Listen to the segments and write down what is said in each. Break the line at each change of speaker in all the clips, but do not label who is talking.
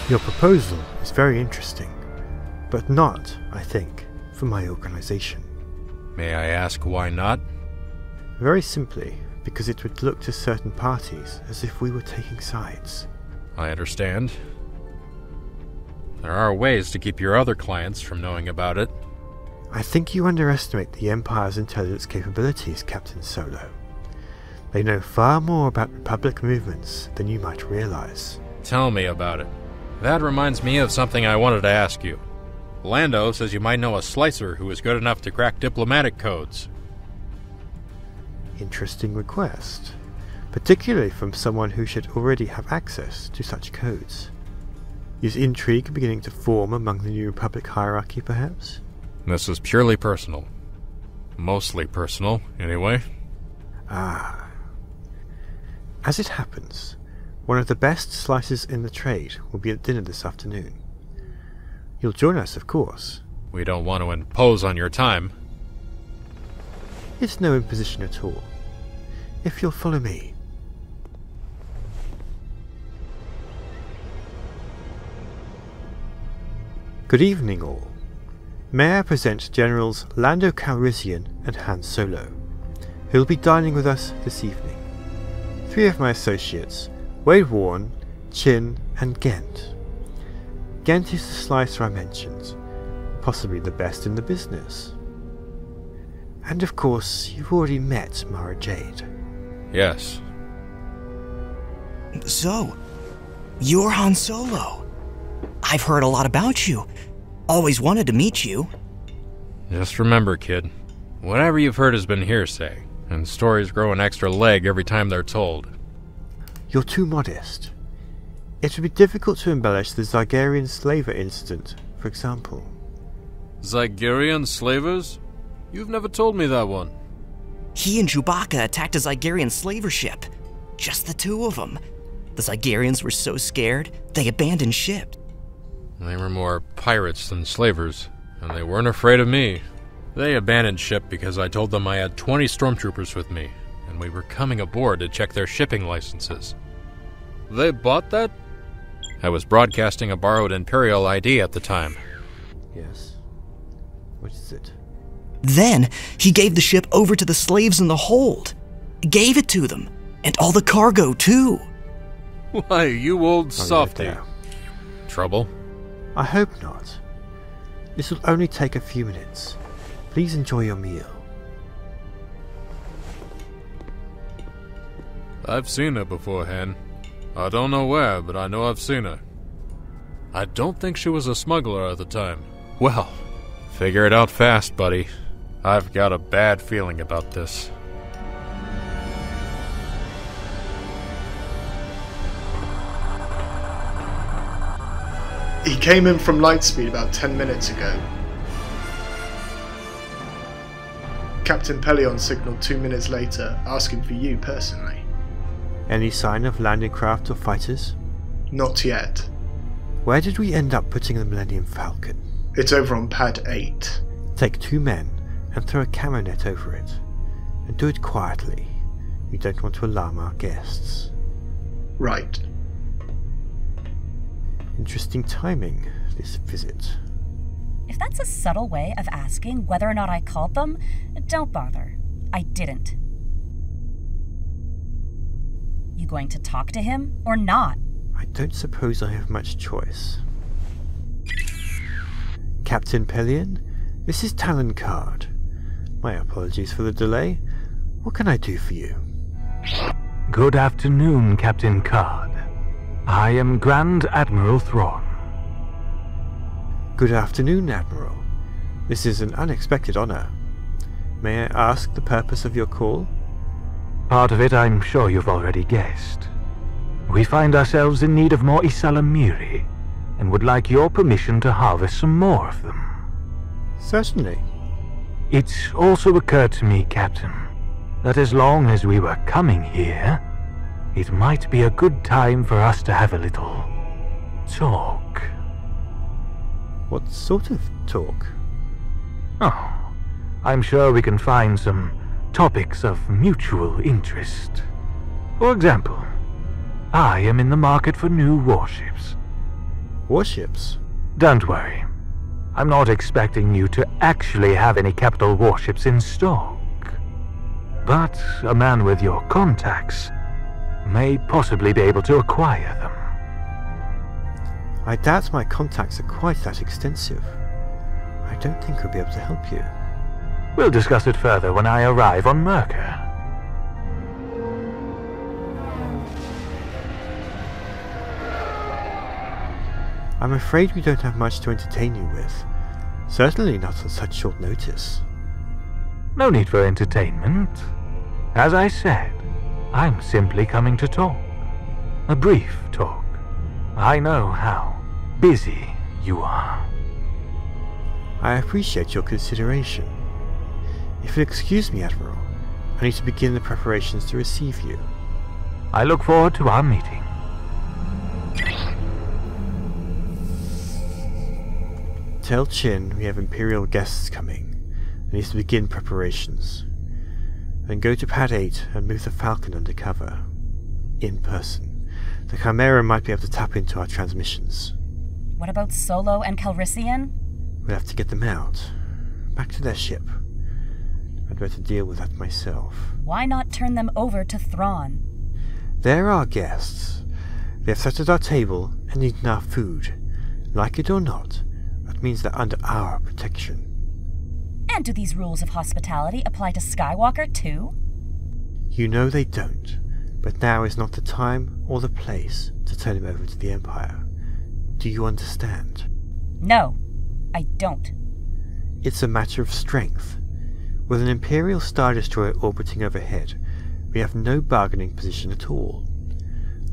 Your proposal is very interesting, but not, I think, for my organization.
May I ask why not?
Very simply, because it would look to certain parties as if we were taking sides.
I understand. There are ways to keep your other clients from knowing about it.
I think you underestimate the Empire's intelligence capabilities, Captain Solo. They know far more about Republic movements than you might realize.
Tell me about it. That reminds me of something I wanted to ask you. Lando says you might know a slicer who is good enough to crack diplomatic codes.
Interesting request, particularly from someone who should already have access to such codes. Is intrigue beginning to form among the New Republic hierarchy, perhaps?
This is purely personal. Mostly personal, anyway.
Ah. As it happens, one of the best slicers in the trade will be at dinner this afternoon. You'll join us, of course.
We don't want to impose on your time.
It's no imposition at all. If you'll follow me. Good evening, all. May I present Generals Lando Calrissian and Han Solo, who will be dining with us this evening. 3 of my associates, Wade Warren, Chin, and Ghent. Ghent is the slicer I mentioned, possibly the best in the business. And of course, you've already met Mara Jade.
Yes.
So, you're Han Solo. I've heard a lot about you. Always wanted to meet you.
Just remember, kid, whatever you've heard has been hearsay, and stories grow an extra leg every time they're told.
You're too modest. It would be difficult to embellish the Zygerian slaver incident, for example.
Zygerian slavers? You've never told me that one.
He and Chewbacca attacked a Zygerian slaver ship. Just the 2 of them. The Zygerians were so scared, they abandoned ship.
They were more pirates than slavers, and they weren't afraid of me. They abandoned ship because I told them I had 20 stormtroopers with me, and we were coming aboard to check their shipping licenses. They bought that? I was broadcasting a borrowed Imperial ID at the time.
Yes. What is it?
Then, he gave the ship over to the slaves in the hold. Gave it to them, and all the cargo, too.
Why, you old softy.
Right.
Trouble?
I hope not. This will only take a few minutes. Please enjoy your meal.
I've seen her before, Hen. I don't know where, but I know I've seen her. I don't think she was a smuggler at the time. Well, figure it out fast, buddy. I've got a bad feeling about this.
He came in from Lightspeed about 10 minutes ago. Captain Pelion signaled 2 minutes later, asking for you personally.
Any sign of landing craft or fighters?
Not yet.
Where did we end up putting the Millennium Falcon?
It's over on Pad 8.
Take 2 men and throw a camo net over it. And do it quietly. We don't want to alarm our guests.
Right.
Interesting timing, this visit.
If that's a subtle way of asking whether or not I called them, don't bother. I didn't. You going to talk to him or not?
I don't suppose I have much choice. Captain Pelion, this is Talon Karrde. My apologies for the delay. What can I do for you?
Good afternoon, Captain Karrde. I am Grand Admiral Thrawn.
Good afternoon, Admiral. This is an unexpected honor. May I ask the purpose of your call?
Part of it I'm sure you've already guessed. We find ourselves in need of more Isalamiri, and would like your permission to harvest some more of them.
Certainly.
It's also occurred to me, Captain, that as long as we were coming here, it might be a good time for us to have a little talk.
What sort of talk?
Oh, I'm sure we can find some topics of mutual interest. For example, I am in the market for new warships.
Warships?
Don't worry. I'm not expecting you to actually have any capital warships in stock. But a man with your contacts may possibly be able to acquire them.
I doubt my contacts are quite that extensive. I don't think we'll be able to help you.
We'll discuss it further when I arrive on Myrkr.
I'm afraid we don't have much to entertain you with. Certainly not on such short notice.
No need for entertainment. As I said, I'm simply coming to talk. A brief talk. I know how busy you are.
I appreciate your consideration. If you'll excuse me, Admiral, I need to begin the preparations to receive you.
I look forward to our meeting.
Tell Chin we have Imperial guests coming and needs to begin preparations. Then go to Pad 8 and move the Falcon under cover. In person. The Chimera might be able to tap into our transmissions.
What about Solo and Calrissian?
We'll have to get them out. Back to their ship. I'd better deal with that myself.
Why not turn them over to Thrawn?
They're our guests. They have sat at our table and eaten our food. Like it or not, that means they're under our protection.
And do these rules of hospitality apply to Skywalker too?
You know they don't, but now is not the time or the place to turn him over to the Empire. Do you understand?
No, I don't.
It's a matter of strength. With an Imperial Star Destroyer orbiting overhead, we have no bargaining position at all.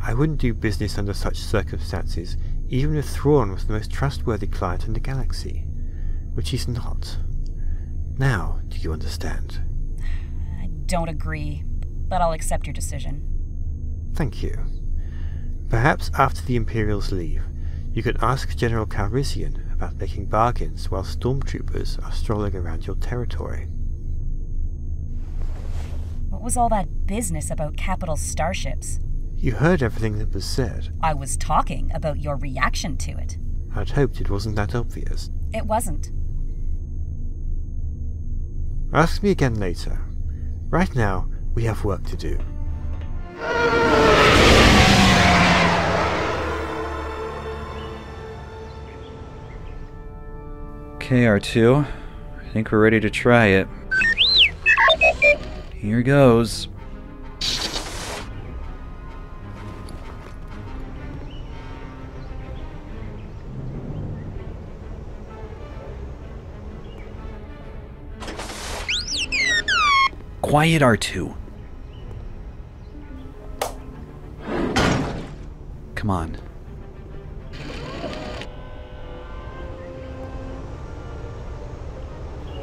I wouldn't do business under such circumstances even if Thrawn was the most trustworthy client in the galaxy, which he's not. Now, do you understand?
I don't agree, but I'll accept your decision.
Thank you. Perhaps after the Imperials leave, you could ask General Calrissian about making bargains while stormtroopers are strolling around your territory.
What was all that business about capital starships?
You heard everything that was said.
I was talking about your reaction to it.
I'd hoped it wasn't that obvious.
It wasn't.
Ask me again later. Right now, we have work to do.
Okay, R2. I think we're ready to try it. Here goes. Quiet, R2. Come on.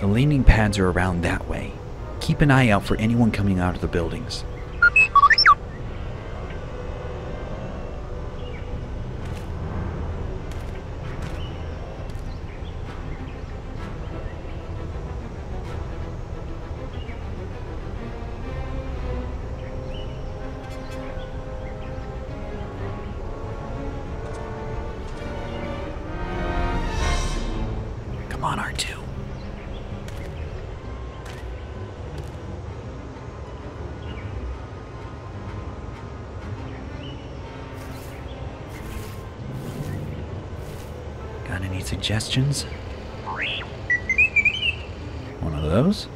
The landing pads are around that way. Keep an eye out for anyone coming out of the buildings. Come on, R2. Got any suggestions? One of those?